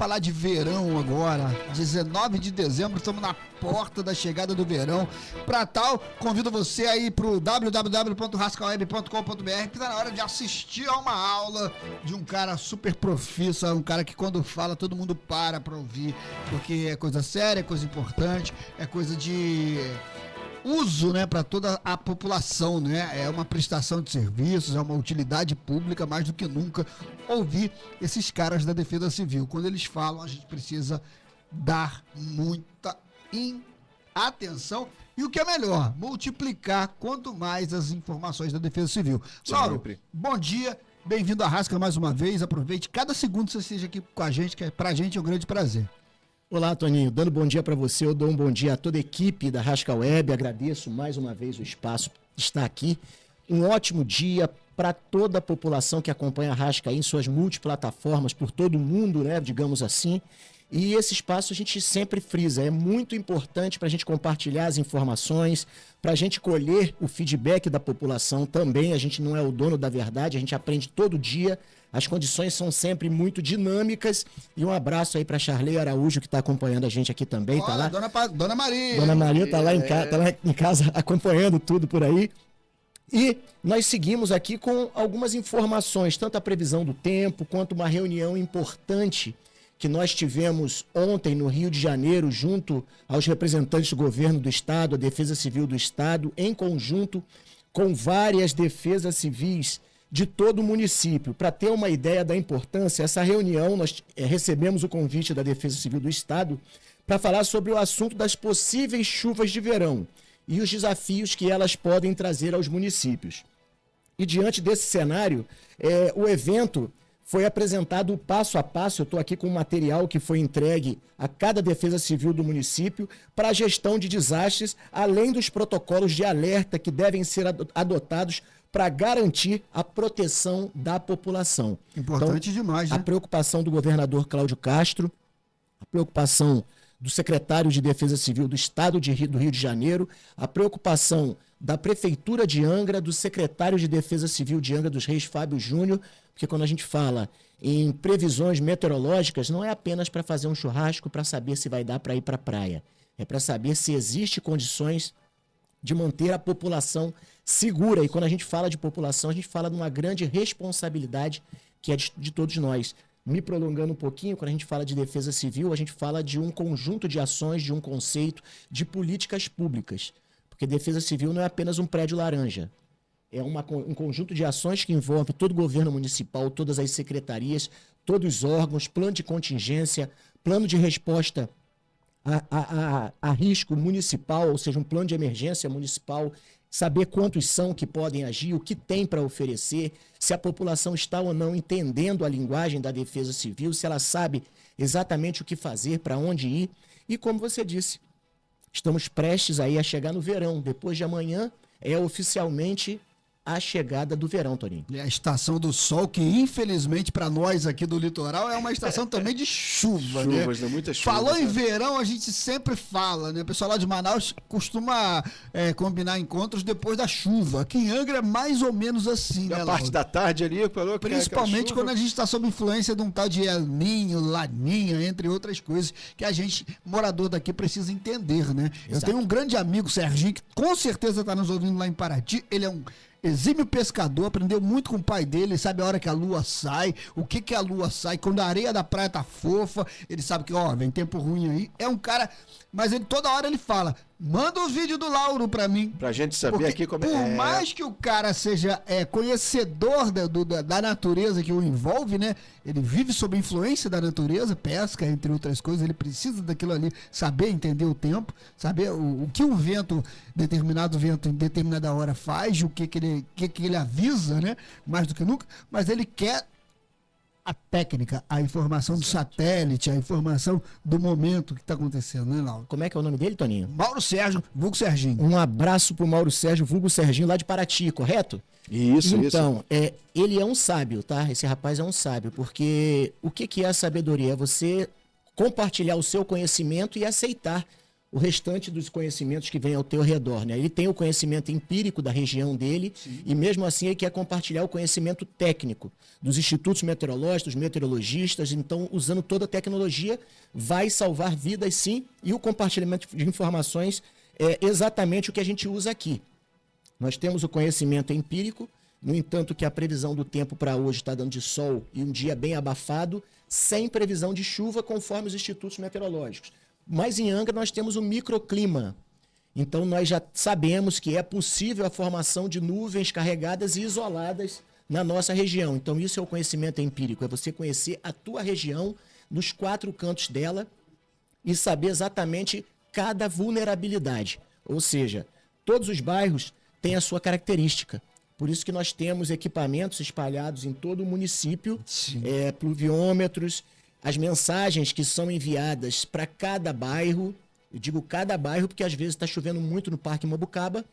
falar de verão agora. 19 de dezembro, estamos na porta da chegada do verão. Para tal, convido você aí pro www.rascaweb.com.br, que tá na hora de assistir a uma aula de um cara super profissa, um cara que quando fala todo mundo para ouvir, porque é coisa séria, é coisa importante, é coisa de uso, né, para toda a população, né? É uma prestação de serviços, é uma utilidade pública, mais do que nunca ouvir esses caras da Defesa Civil. Quando eles falam, a gente precisa dar muita atenção e o que é melhor, multiplicar quanto mais as informações da Defesa Civil. Lauro, bom dia, bem-vindo à Rasca mais uma vez, aproveite cada segundo que você esteja aqui com a gente, que pra gente é um grande prazer. Olá, Toninho. Dando bom dia para você, eu dou um bom dia a toda a equipe da Rasca Web. Agradeço mais uma vez o espaço de estar aqui. Um ótimo dia para toda a população que acompanha a Rasca aí em suas multiplataformas por todo o mundo, né, digamos assim. E esse espaço a gente sempre frisa, é muito importante para a gente compartilhar as informações, para a gente colher o feedback da população também. A gente não é o dono da verdade, a gente aprende todo dia. As condições são sempre muito dinâmicas. E um abraço aí para Charley Araújo, que está acompanhando a gente aqui também. Olha, tá lá. Dona Maria. Dona Maria está lá, tá lá em casa acompanhando tudo por aí. E nós seguimos aqui com algumas informações, tanto a previsão do tempo, quanto uma reunião importante que nós tivemos ontem no Rio de Janeiro, junto aos representantes do governo do Estado, a Defesa Civil do Estado, em conjunto com várias defesas civis de todo o município. Para ter uma ideia da importância, essa reunião, nós recebemos o convite da Defesa Civil do Estado para falar sobre o assunto das possíveis chuvas de verão e os desafios que elas podem trazer aos municípios. E diante desse cenário, o evento foi apresentado passo a passo. Eu estou aqui com um material que foi entregue a cada Defesa Civil do município para a gestão de desastres, além dos protocolos de alerta que devem ser adotados para garantir a proteção da população. Importante então, demais, né? A preocupação do governador Cláudio Castro, a preocupação do secretário de Defesa Civil do Estado do Rio de Janeiro, a preocupação da Prefeitura de Angra, do secretário de Defesa Civil de Angra dos Reis, Fábio Júnior, porque quando a gente fala em previsões meteorológicas, não é apenas para fazer um churrasco para saber se vai dar para ir para a praia, é para saber se existe condições de manter a população segura. E quando a gente fala de população, a gente fala de uma grande responsabilidade que é de todos nós. Me prolongando um pouquinho, quando a gente fala de defesa civil, a gente fala de um conjunto de ações, de um conceito, de políticas públicas. Porque defesa civil não é apenas um prédio laranja. É um conjunto de ações que envolve todo o governo municipal, todas as secretarias, todos os órgãos, plano de contingência, plano de resposta a risco municipal, ou seja, um plano de emergência municipal, saber quantos são que podem agir, o que tem para oferecer, se a população está ou não entendendo a linguagem da defesa civil, se ela sabe exatamente o que fazer, para onde ir. E como você disse, estamos prestes aí a chegar no verão. Depois de amanhã é oficialmente a chegada do verão, Toninho. É a estação do sol, que infelizmente para nós aqui do litoral é uma estação também de chuva, né? Chuvas, né? Muita chuva. Falou em verão, a gente sempre fala, né? O pessoal lá de Manaus costuma combinar encontros depois da chuva. Aqui em Angra é mais ou menos assim, né, a parte da tarde ali, falou que principalmente quando a gente está sob influência de um tal de El Ninho, Laninha, entre outras coisas, que a gente, morador daqui, precisa entender, né? Exato. Eu tenho um grande amigo, Serginho, que com certeza está nos ouvindo lá em Paraty. Ele é um exímio pescador, aprendeu muito com o pai dele, sabe a hora que a lua sai, o que a lua sai, quando a areia da praia tá fofa, ele sabe que, vem tempo ruim aí. É um cara, mas ele toda hora ele fala, manda os vídeos do Lauro pra mim. Pra gente saber porque aqui como por mais que o cara seja conhecedor da natureza que o envolve, né? Ele vive sob influência da natureza, pesca, entre outras coisas, ele precisa daquilo ali, saber entender o tempo, saber o que um vento, determinado vento em determinada hora faz, o que ele avisa, né? Mais do que nunca, mas ele quer a técnica, a informação do satélite, a informação do momento que está acontecendo, né, Lauro? Como é que é o nome dele, Toninho? Mauro Sérgio, vulgo Serginho. Um abraço pro Mauro Sérgio, vulgo Serginho, lá de Paraty, correto? Isso. Então, ele é um sábio, tá? Esse rapaz é um sábio, porque o que é a sabedoria? É você compartilhar o seu conhecimento e aceitar o restante dos conhecimentos que vem ao teu redor, né? Ele tem o conhecimento empírico da região dele e mesmo assim ele quer compartilhar o conhecimento técnico dos institutos meteorológicos, dos meteorologistas. Então, usando toda a tecnologia, vai salvar vidas sim, e o compartilhamento de informações é exatamente o que a gente usa aqui. Nós temos o conhecimento empírico, no entanto que a previsão do tempo para hoje está dando de sol e um dia bem abafado, sem previsão de chuva conforme os institutos meteorológicos. Mas em Angra nós temos o microclima. Então nós já sabemos que é possível a formação de nuvens carregadas e isoladas na nossa região. Então isso é o conhecimento empírico, é você conhecer a tua região nos 4 cantos dela e saber exatamente cada vulnerabilidade. Ou seja, todos os bairros têm a sua característica. Por isso que nós temos equipamentos espalhados em todo o município, pluviômetros, as mensagens que são enviadas para cada bairro. Eu digo cada bairro porque às vezes está chovendo muito no Parque Mobucaba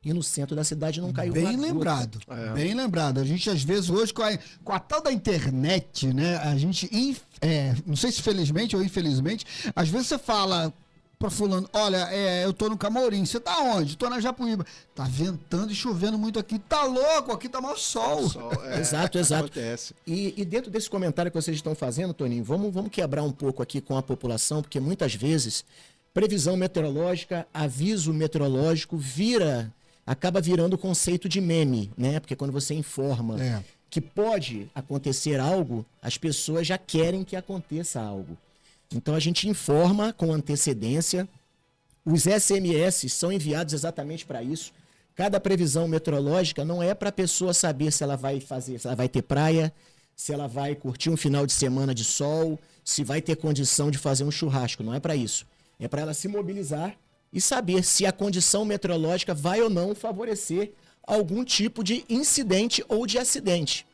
e no centro da cidade não caiu Bem lembrado, bem lembrado. A gente às vezes hoje com a tal da internet, né, a gente, não sei se felizmente ou infelizmente, às vezes você fala pra fulano, olha, eu tô no Camorim, você tá onde? Tô na Japuíba. Tá ventando e chovendo muito aqui, tá louco, aqui tá mau sol. Exato. Acontece. E dentro desse comentário que vocês estão fazendo, Toninho, vamos quebrar um pouco aqui com a população, porque muitas vezes previsão meteorológica, aviso meteorológico acaba virando conceito de meme, né? Porque quando você informa que pode acontecer algo, as pessoas já querem que aconteça algo. Então a gente informa com antecedência. Os SMS são enviados exatamente para isso. Cada previsão meteorológica não é para a pessoa saber se ela vai ter praia, se ela vai curtir um final de semana de sol, se vai ter condição de fazer um churrasco. Não é para isso. É para ela se mobilizar e saber se a condição meteorológica vai ou não favorecer algum tipo de incidente ou de acidente.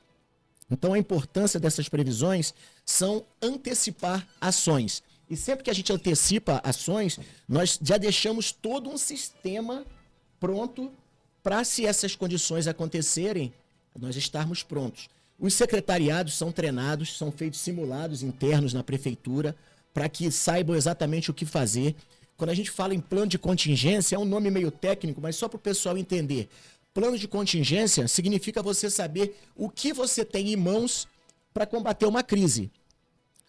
Então a importância dessas previsões são antecipar ações. E sempre que a gente antecipa ações, nós já deixamos todo um sistema pronto para, se essas condições acontecerem, nós estarmos prontos. Os secretariados são treinados, são feitos simulados internos na prefeitura para que saibam exatamente o que fazer. Quando a gente fala em plano de contingência, é um nome meio técnico, mas só para o pessoal entender. Plano de contingência significa você saber o que você tem em mãos para combater uma crise.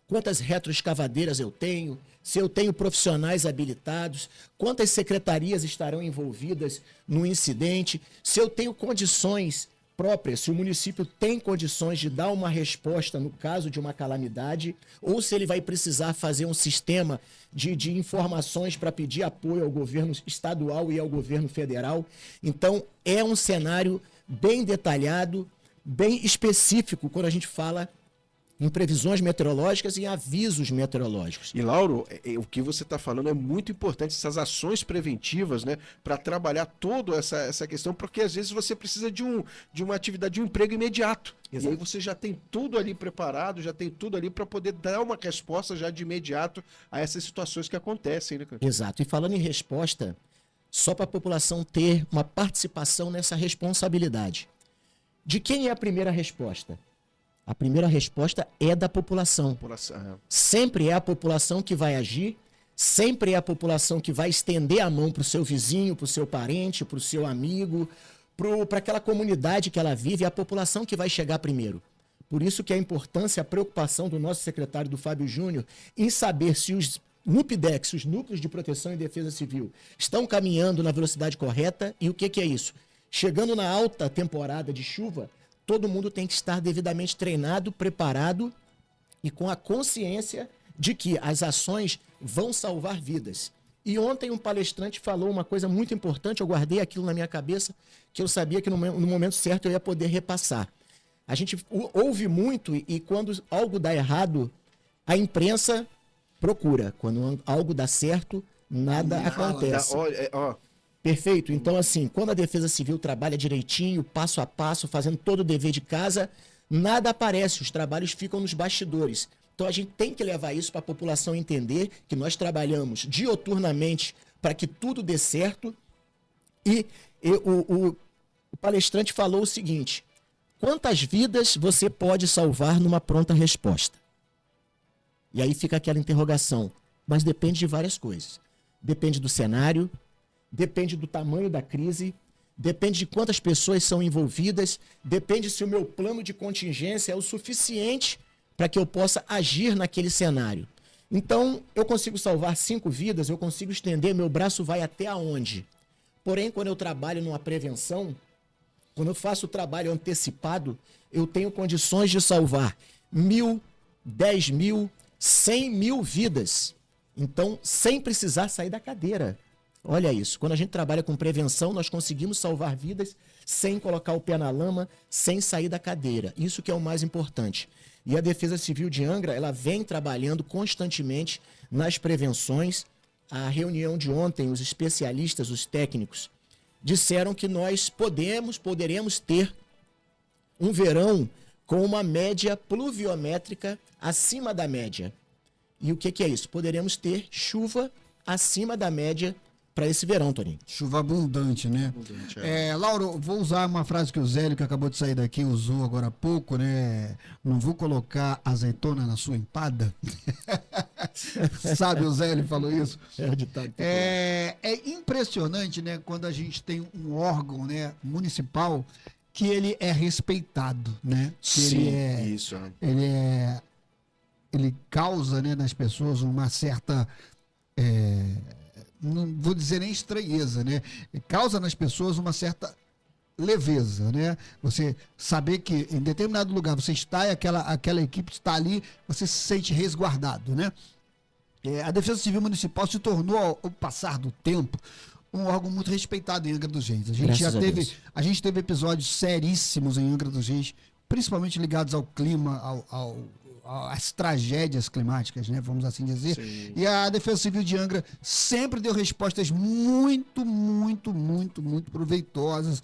Quantas retroescavadeiras eu tenho, se eu tenho profissionais habilitados, quantas secretarias estarão envolvidas no incidente, se eu tenho condições próprias, se o município tem condições de dar uma resposta no caso de uma calamidade, ou se ele vai precisar fazer um sistema de informações para pedir apoio ao governo estadual e ao governo federal. Então, é um cenário bem detalhado, bem específico quando a gente fala em previsões meteorológicas e em avisos meteorológicos. E, Lauro, o que você está falando é muito importante, essas ações preventivas, né, para trabalhar toda essa questão, porque às vezes você precisa de uma atividade, de um emprego imediato. Exato. E aí você já tem tudo ali preparado, já tem tudo ali para poder dar uma resposta já de imediato a essas situações que acontecem, né, cara? Exato. E falando em resposta, só para a população ter uma participação nessa responsabilidade. De quem é a primeira resposta? A primeira resposta é da população. Sempre é a população que vai agir, sempre é a população que vai estender a mão para o seu vizinho, para o seu parente, para o seu amigo, para aquela comunidade que ela vive, é a população que vai chegar primeiro. Por isso que a importância, a preocupação do nosso secretário, do Fábio Júnior, em saber se os NUPDEX, os Núcleos de Proteção e Defesa Civil, estão caminhando na velocidade correta. E o que é isso? Chegando na alta temporada de chuva, todo mundo tem que estar devidamente treinado, preparado e com a consciência de que as ações vão salvar vidas. E ontem um palestrante falou uma coisa muito importante, eu guardei aquilo na minha cabeça, que eu sabia que no momento certo eu ia poder repassar. A gente ouve muito e quando algo dá errado, a imprensa procura. Quando algo dá certo, nada acontece. Perfeito. Então, assim, quando a Defesa Civil trabalha direitinho, passo a passo, fazendo todo o dever de casa, nada aparece, os trabalhos ficam nos bastidores. Então, a gente tem que levar isso para a população entender que nós trabalhamos dioturnamente para que tudo dê certo. E o palestrante falou o seguinte: quantas vidas você pode salvar numa pronta resposta? E aí fica aquela interrogação, mas depende de várias coisas. depende do cenário, depende do tamanho da crise, depende de quantas pessoas são envolvidas, depende se o meu plano de contingência é o suficiente para que eu possa agir naquele cenário. Então, eu consigo salvar 5 vidas, eu consigo estender, meu braço vai até aonde? Porém, quando eu trabalho numa prevenção, quando eu faço o trabalho antecipado, eu tenho condições de salvar 1.000, 10.000, 100.000 vidas. Então, sem precisar sair da cadeira. Olha isso. Quando a gente trabalha com prevenção, nós conseguimos salvar vidas sem colocar o pé na lama, sem sair da cadeira. Isso que é o mais importante. E a Defesa Civil de Angra, ela vem trabalhando constantemente nas prevenções. A reunião de ontem, os especialistas, os técnicos, disseram que nós poderemos ter um verão com uma média pluviométrica acima da média. E o que é isso? Poderemos ter chuva acima da média para esse verão, Toninho. Chuva abundante, né? Abundante, Lauro, vou usar uma frase que o Zélio, que acabou de sair daqui, usou agora há pouco, né? Não vou colocar azeitona na sua empada. Sabe, o Zélio falou isso? É impressionante, né? Quando a gente tem um órgão, né, municipal que ele é respeitado, né? Que Sim, isso. Ele causa, né, nas pessoas uma certa... não vou dizer nem estranheza, né? Causa nas pessoas uma certa leveza, né? Você saber que em determinado lugar você está e aquela equipe está ali, você se sente resguardado, né? A Defesa Civil Municipal se tornou, ao passar do tempo, um órgão muito respeitado em Angra dos Reis. A gente teve episódios seríssimos em Angra dos Reis, principalmente ligados ao clima, às tragédias climáticas, né, vamos assim dizer. Sim. E a Defesa Civil de Angra sempre deu respostas muito, muito, muito, muito proveitosas,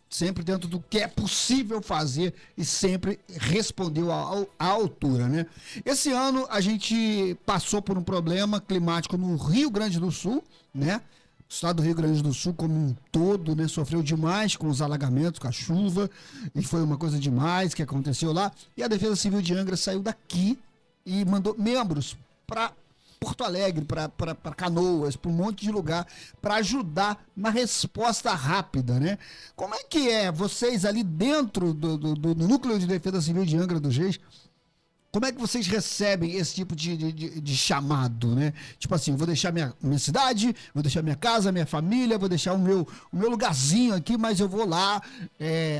sempre dentro do que é possível fazer e sempre respondeu à altura, né? Esse ano a gente passou por um problema climático no Rio Grande do Sul, né? O estado do Rio Grande do Sul como um todo, né, sofreu demais com os alagamentos, com a chuva, e foi uma coisa demais que aconteceu lá. E a Defesa Civil de Angra saiu daqui e mandou membros para Porto Alegre, para Canoas, para um monte de lugar, para ajudar na resposta rápida, né? Como é que vocês ali dentro do Núcleo de Defesa Civil de Angra dos Reis, como é que vocês recebem esse tipo de chamado, né? Tipo assim, vou deixar minha cidade, vou deixar minha casa, minha família, vou deixar o meu lugarzinho aqui, mas eu vou lá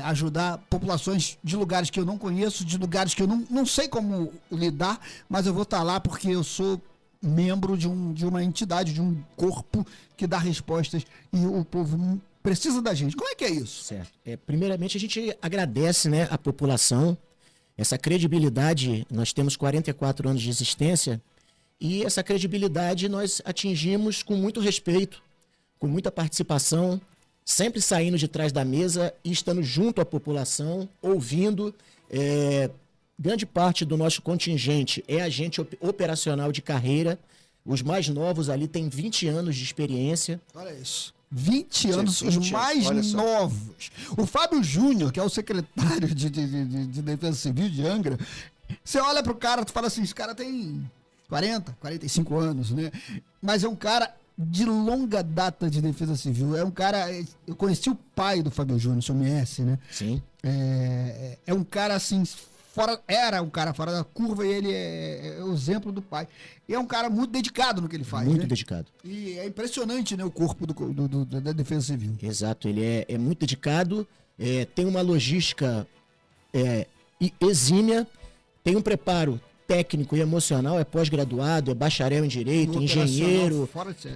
ajudar populações de lugares que eu não conheço, de lugares que eu não sei como lidar, mas eu vou estar lá porque eu sou membro de uma entidade, de um corpo que dá respostas e o povo precisa da gente. Como é que é isso? Certo. Primeiramente, a gente agradece, né, a população. Essa credibilidade, nós temos 44 anos de existência e essa credibilidade nós atingimos com muito respeito, com muita participação, sempre saindo de trás da mesa e estando junto à população, ouvindo. Grande parte do nosso contingente é agente operacional de carreira. Os mais novos ali têm 20 anos de experiência. Olha isso. 20 anos, os mais novos. O Fábio Júnior, que é o secretário de Defesa Civil de Angra, você olha pro cara, tu fala assim, esse cara tem 40, 45 anos, né? Mas é um cara de longa data de Defesa Civil. É um cara... Eu conheci o pai do Fábio Júnior, o senhor MS, né? Sim. É um cara assim... Era um cara fora da curva e ele é o exemplo do pai. E é um cara muito dedicado no que ele faz. Muito né? dedicado. E é impressionante, né, o corpo da Defesa Civil. Exato, ele é muito dedicado, tem uma logística exímia, tem um preparo técnico e emocional, é pós-graduado, é bacharel em Direito, engenheiro,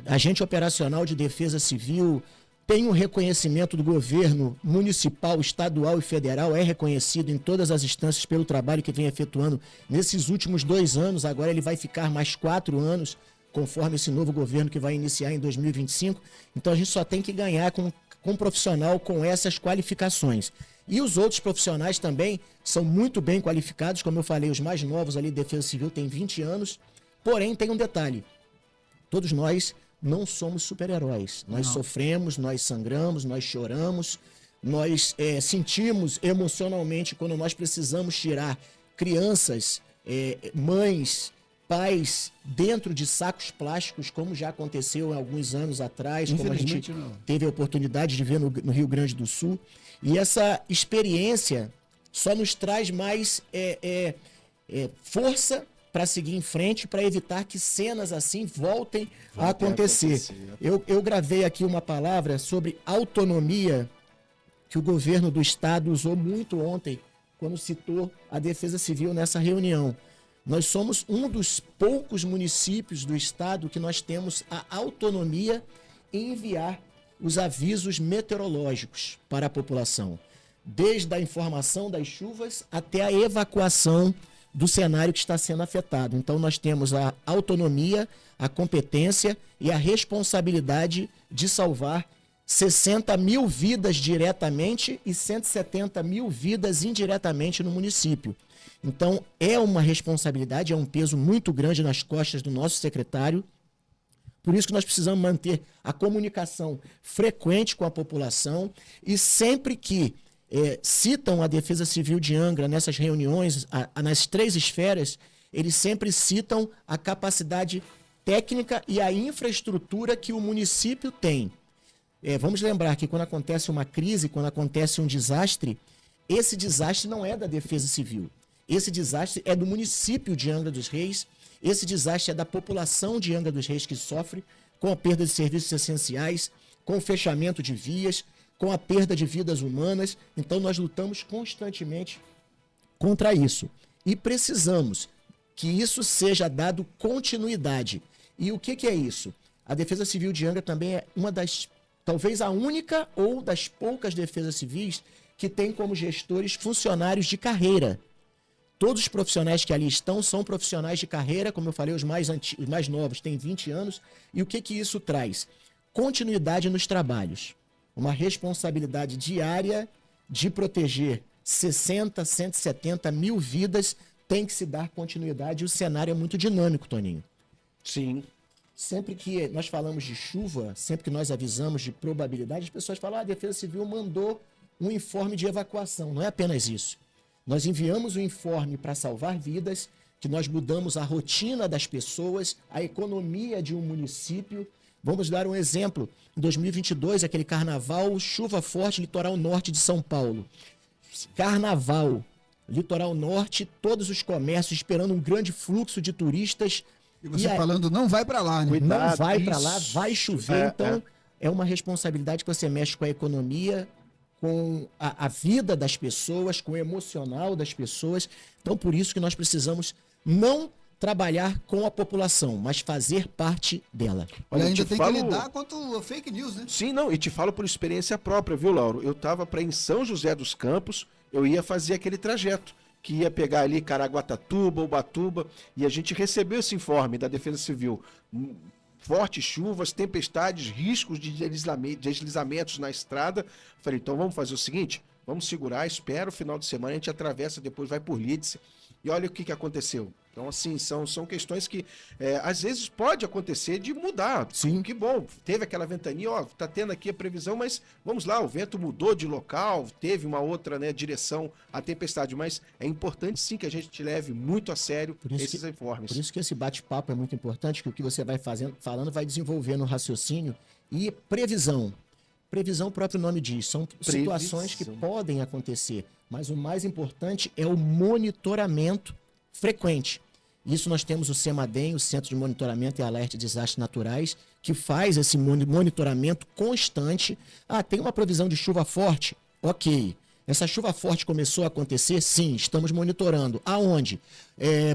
agente operacional de Defesa Civil, tem um reconhecimento do governo municipal, estadual e federal, é reconhecido em todas as instâncias pelo trabalho que vem efetuando nesses últimos 2 anos, agora ele vai ficar mais 4 anos, conforme esse novo governo que vai iniciar em 2025. Então a gente só tem que ganhar com um profissional com essas qualificações. E os outros profissionais também são muito bem qualificados, como eu falei, os mais novos ali de Defesa Civil têm 20 anos, porém tem um detalhe, todos nós não somos super-heróis. Nós sofremos, nós sangramos, nós choramos, nós sentimos emocionalmente quando nós precisamos tirar crianças, mães, pais dentro de sacos plásticos, como já aconteceu há alguns anos atrás, como a gente teve a oportunidade de ver no Rio Grande do Sul. E essa experiência só nos traz mais força para seguir em frente, para evitar que cenas assim voltem a acontecer. Eu gravei aqui uma palavra sobre autonomia, que o governo do estado usou muito ontem, quando citou a Defesa Civil nessa reunião. Nós somos um dos poucos municípios do estado que nós temos a autonomia em enviar os avisos meteorológicos para a população, desde a informação das chuvas até a evacuação do cenário que está sendo afetado. Então nós temos a autonomia, a competência e a responsabilidade de salvar 60 mil vidas diretamente e 170 mil vidas indiretamente no município. Então é uma responsabilidade, é um peso muito grande nas costas do nosso secretário. Por isso que nós precisamos manter a comunicação frequente com a população e sempre que citam a Defesa Civil de Angra nessas reuniões, nas 3 esferas, eles sempre citam a capacidade técnica e a infraestrutura que o município tem. Vamos lembrar que quando acontece uma crise, quando acontece um desastre, esse desastre não é da Defesa Civil. Esse desastre é do município de Angra dos Reis, esse desastre é da população de Angra dos Reis que sofre com a perda de serviços essenciais, com o fechamento de vias, com a perda de vidas humanas. Então nós lutamos constantemente contra isso. E precisamos que isso seja dado continuidade. E o que é isso? A Defesa Civil de Angra também é uma das, talvez a única ou das poucas defesas civis que tem como gestores funcionários de carreira. Todos os profissionais que ali estão são profissionais de carreira, como eu falei, os mais novos têm 20 anos. E o que isso traz? Continuidade nos trabalhos. Uma responsabilidade diária de proteger 60, 170 mil vidas, tem que se dar continuidade. E o cenário é muito dinâmico, Toninho. Sim. Sempre que nós falamos de chuva, sempre que nós avisamos de probabilidade, as pessoas falam, a Defesa Civil mandou um informe de evacuação. Não é apenas isso. Nós enviamos o informe para salvar vidas, que nós mudamos a rotina das pessoas, a economia de um município. Vamos dar um exemplo. Em 2022, aquele carnaval, chuva forte, litoral norte de São Paulo. Carnaval, litoral norte, todos os comércios esperando um grande fluxo de turistas. E você falando, não vai para lá, né? Cuidado, não vai para lá, vai chover. Então, é uma responsabilidade que você mexe com a economia, com a vida das pessoas, com o emocional das pessoas. Então, por isso que nós precisamos não trabalhar com a população, mas fazer parte dela. Olha, ainda tem que lidar contra a fake news, né? Sim, não, e te falo por experiência própria, viu, Lauro? Eu estava para em São José dos Campos, eu ia fazer aquele trajeto, que ia pegar ali Caraguatatuba, Ubatuba, e a gente recebeu esse informe da Defesa Civil. Fortes chuvas, tempestades, riscos de deslizamentos na estrada. Falei, então vamos fazer o seguinte, vamos segurar, espera o final de semana, a gente atravessa, depois vai por Lídice. E olha o que aconteceu. Então, assim, são questões que às vezes pode acontecer de mudar. Sim. Que bom, teve aquela ventania, ó, tá tendo aqui a previsão, mas vamos lá, o vento mudou de local, teve uma outra, né, direção à tempestade, mas é importante sim que a gente leve muito a sério esses informes. Por isso que esse bate-papo é muito importante, que o que você vai falando vai desenvolvendo raciocínio e previsão. Previsão, o próprio nome diz, são situações que podem acontecer, mas o mais importante é o monitoramento frequente. Isso nós temos o CEMADEM, o Centro de Monitoramento e Alerta de Desastres Naturais, que faz esse monitoramento constante. Tem uma previsão de chuva forte? Ok. Essa chuva forte começou a acontecer? Sim, estamos monitorando. Aonde?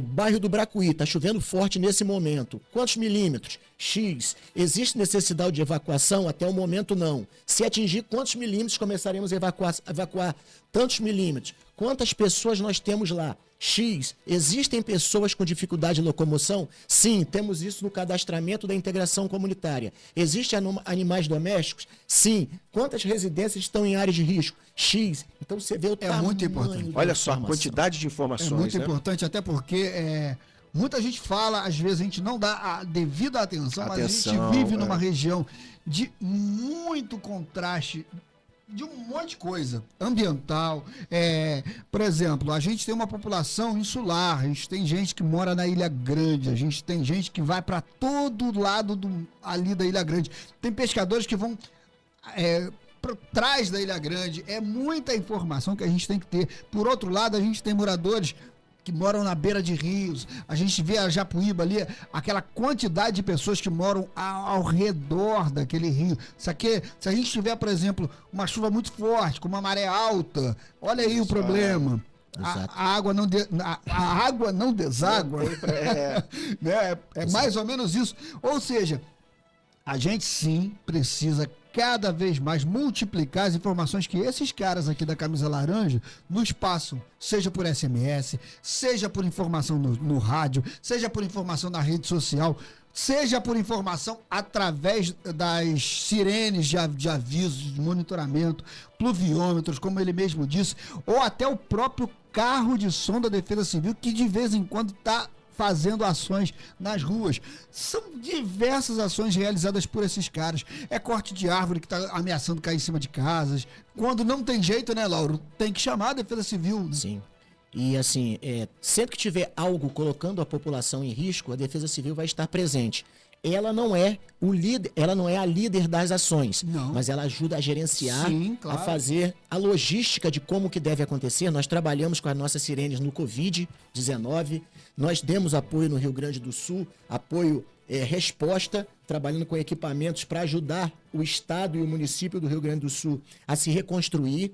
Bairro do Bracuí, está chovendo forte nesse momento. Quantos milímetros? X. Existe necessidade de evacuação? Até o momento não. Se atingir quantos milímetros, começaremos a evacuar tantos milímetros. Quantas pessoas nós temos lá? X. Existem pessoas com dificuldade de locomoção? Sim, temos isso no cadastramento da integração comunitária. Existem animais domésticos? Sim. Quantas residências estão em áreas de risco? X. Então você vê o tamanho. É muito importante. Olha só a quantidade de informações. É muito importante, até porque muita gente fala, às vezes a gente não dá a devida atenção, mas a gente vive numa região de muito contraste de um monte de coisa, ambiental. Por exemplo, a gente tem uma população insular, a gente tem gente que mora na Ilha Grande, a gente tem gente que vai para todo lado ali da Ilha Grande. Tem pescadores que vão por trás da Ilha Grande. É muita informação que a gente tem que ter. Por outro lado, a gente tem moradores que moram na beira de rios. A gente vê a Japuíba ali, aquela quantidade de pessoas que moram ao redor daquele rio. Se a gente tiver, por exemplo, uma chuva muito forte, com uma maré alta, olha aí o problema. A água não deságua. Né? É mais ou menos isso. Ou seja, a gente sim precisa cada vez mais multiplicar as informações que esses caras aqui da camisa laranja nos passam, seja por SMS, seja por informação no rádio, seja por informação na rede social, seja por informação através das sirenes de aviso, de monitoramento, pluviômetros, como ele mesmo disse, ou até o próprio carro de som da Defesa Civil, que de vez em quando está fazendo ações nas ruas. São diversas ações realizadas por esses caras. É corte de árvore que está ameaçando cair em cima de casas. Quando não tem jeito, né, Lauro? Tem que chamar a Defesa Civil. Sim. E assim, sempre que tiver algo colocando a população em risco, a Defesa Civil vai estar presente. Ela não é o líder, ela não é a líder das ações, mas ela ajuda a gerenciar, sim, claro, a fazer a logística de como que deve acontecer. Nós trabalhamos com as nossas sirenes no Covid-19, nós demos apoio no Rio Grande do Sul, apoio resposta, trabalhando com equipamentos para ajudar o estado e o município do Rio Grande do Sul a se reconstruir.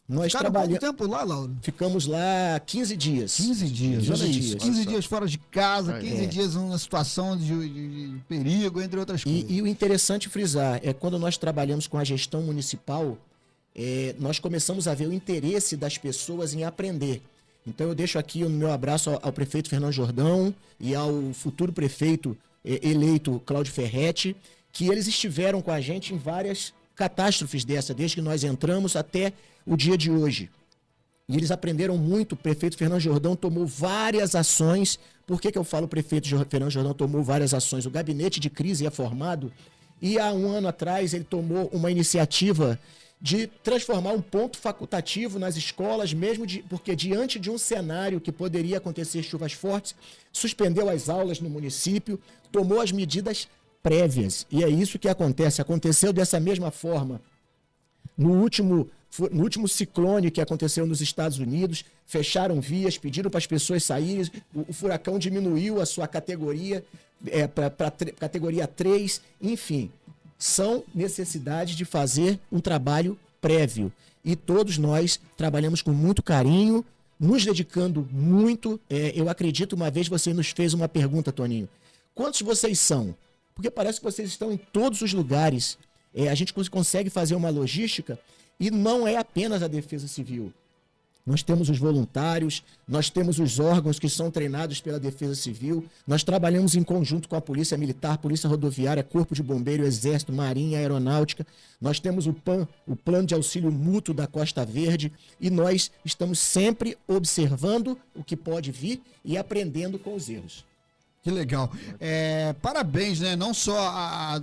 Nós trabalhamos. Quanto tempo lá, Lauro? Ficamos lá 15 dias. 15 dias, olha isso. 15 dias fora de casa, 15 dias numa situação de perigo, entre outras coisas. E o interessante frisar é quando nós trabalhamos com a gestão municipal, nós começamos a ver o interesse das pessoas em aprender. Então eu deixo aqui o meu abraço ao prefeito Fernando Jordão e ao futuro prefeito eleito Cláudio Ferretti, que eles estiveram com a gente em várias catástrofes dessa, desde que nós entramos até o dia de hoje. E eles aprenderam muito. O prefeito Fernando Jordão tomou várias ações. Por que eu falo prefeito Fernando Jordão tomou várias ações? O gabinete de crise é formado e há um ano atrás ele tomou uma iniciativa de transformar um ponto facultativo nas escolas, porque diante de um cenário que poderia acontecer chuvas fortes, suspendeu as aulas no município, tomou as medidas prévias. E é isso que acontece. Aconteceu dessa mesma forma no último ciclone que aconteceu nos Estados Unidos. Fecharam vias, pediram para as pessoas saírem, o furacão diminuiu a sua categoria para categoria 3, enfim. São necessidades de fazer um trabalho prévio. E todos nós trabalhamos com muito carinho, nos dedicando muito. Eu acredito, uma vez você nos fez uma pergunta, Toninho. Quantos vocês são? Porque parece que vocês estão em todos os lugares. A gente consegue fazer uma logística e não é apenas a Defesa Civil. Nós temos os voluntários, nós temos os órgãos que são treinados pela Defesa Civil, nós trabalhamos em conjunto com a Polícia Militar, Polícia Rodoviária, Corpo de Bombeiro, Exército, Marinha, Aeronáutica, nós temos o PAN, o Plano de Auxílio Mútuo da Costa Verde, e nós estamos sempre observando o que pode vir e aprendendo com os erros. Que legal. Parabéns, né? Não só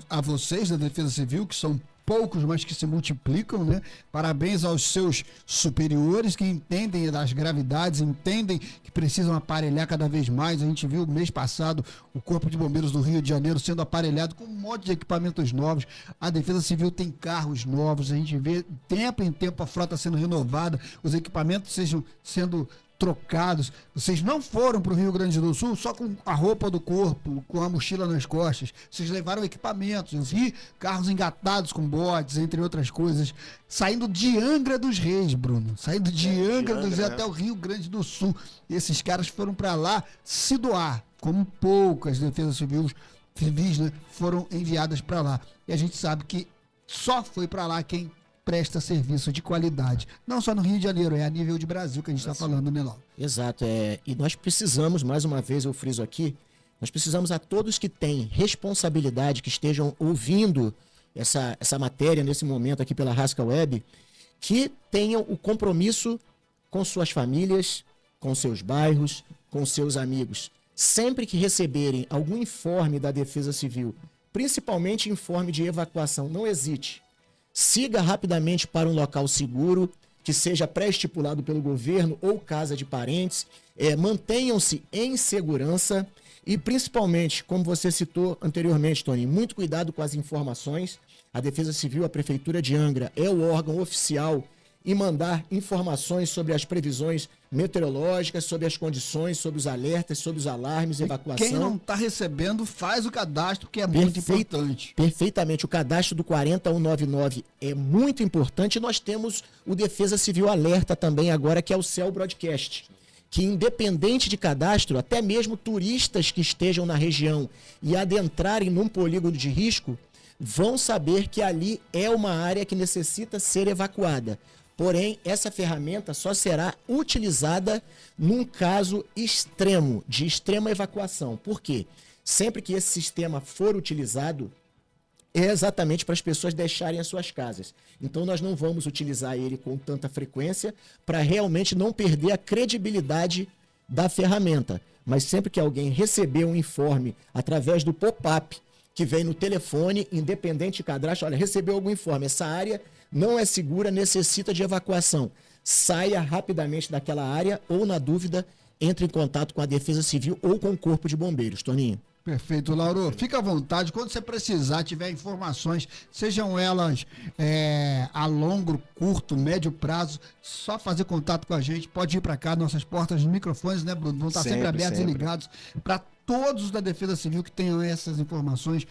a vocês da Defesa Civil, que são poucos, mas que se multiplicam, né? Parabéns aos seus superiores que entendem das gravidades, entendem que precisam aparelhar cada vez mais. A gente viu mês passado o Corpo de Bombeiros do Rio de Janeiro sendo aparelhado com um monte de equipamentos novos. A Defesa Civil tem carros novos, a gente vê tempo em tempo a frota sendo renovada, os equipamentos sendo trocados. Vocês não foram para o Rio Grande do Sul só com a roupa do corpo, com a mochila nas costas. Vocês levaram equipamentos. Eu vi carros engatados com botes, entre outras coisas, saindo de Angra dos Reis, Bruno. Saindo de Angra dos Reis até o Rio Grande do Sul. E esses caras foram para lá se doar, como poucas defesas civis, né, foram enviadas para lá. E a gente sabe que só foi para lá quem presta serviço de qualidade. Não só no Rio de Janeiro, é a nível de Brasil que a gente está falando, né, Lauro? Exato. E nós precisamos, mais uma vez eu friso aqui, nós precisamos a todos que têm responsabilidade, que estejam ouvindo essa matéria nesse momento aqui pela Rasca Web, que tenham o compromisso com suas famílias, com seus bairros, com seus amigos. Sempre que receberem algum informe da Defesa Civil, principalmente informe de evacuação, não hesite. siga rapidamente para um local seguro, que seja pré-estipulado pelo governo ou casa de parentes, mantenham-se em segurança e principalmente, como você citou anteriormente, Tony, muito cuidado com as informações. A Defesa Civil, a Prefeitura de Angra é o órgão oficial em mandar informações sobre as previsões meteorológicas, sobre as condições, sobre os alertas, sobre os alarmes, evacuação. Quem não está recebendo, faz o cadastro, que é muito importante. Perfeitamente. O cadastro do 40199 é muito importante. E nós temos o Defesa Civil Alerta também agora, que é o Cell Broadcast, que independente de cadastro, até mesmo turistas que estejam na região e adentrarem num polígono de risco, vão saber que ali é uma área que necessita ser evacuada. Porém, essa ferramenta só será utilizada num caso extremo, de extrema evacuação. Por quê? Sempre que esse sistema for utilizado, é exatamente para as pessoas deixarem as suas casas. Então, nós não vamos utilizar ele com tanta frequência para realmente não perder a credibilidade da ferramenta. Mas sempre que alguém receber um informe através do pop-up que vem no telefone, independente de cadastro, olha, recebeu algum informe, essa área não é segura, necessita de evacuação. Saia rapidamente daquela área ou, na dúvida, entre em contato com a Defesa Civil ou com o Corpo de Bombeiros. Toninho. Perfeito, Lauro. Fica à vontade. Quando você precisar, tiver informações, sejam elas a longo, curto, médio prazo, só fazer contato com a gente. Pode ir para cá, nossas portas, microfones, né, Bruno? Vão estar sempre abertos e ligados para todos da Defesa Civil que tenham essas informações.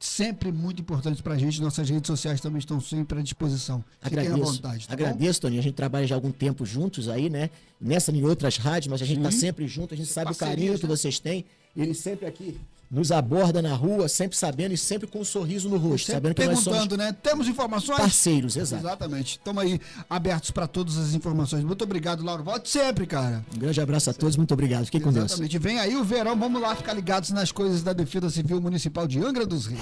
Sempre muito importantes pra gente. Nossas redes sociais também estão sempre à disposição. Fiquem à vontade. Tá agradeço, Toninho. A gente trabalha já há algum tempo juntos aí, né? Nessa e em outras rádios, mas a gente tá sempre junto, a gente sabe o carinho que vocês têm. Eles sempre aqui nos aborda na rua, sempre sabendo e sempre com um sorriso no rosto, sabendo que nós somos, né? Temos informações? Parceiros, exato. Exatamente. Estamos aí abertos para todas as informações. Muito obrigado, Lauro. Volte sempre, cara. Um grande abraço a todos, muito obrigado. Fiquem com Deus. Exatamente. Vem aí o verão, vamos lá ficar ligados nas coisas da Defesa Civil Municipal de Angra dos Reis.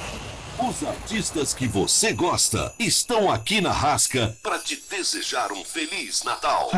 Os artistas que você gosta estão aqui na Rasca para te desejar um Feliz Natal.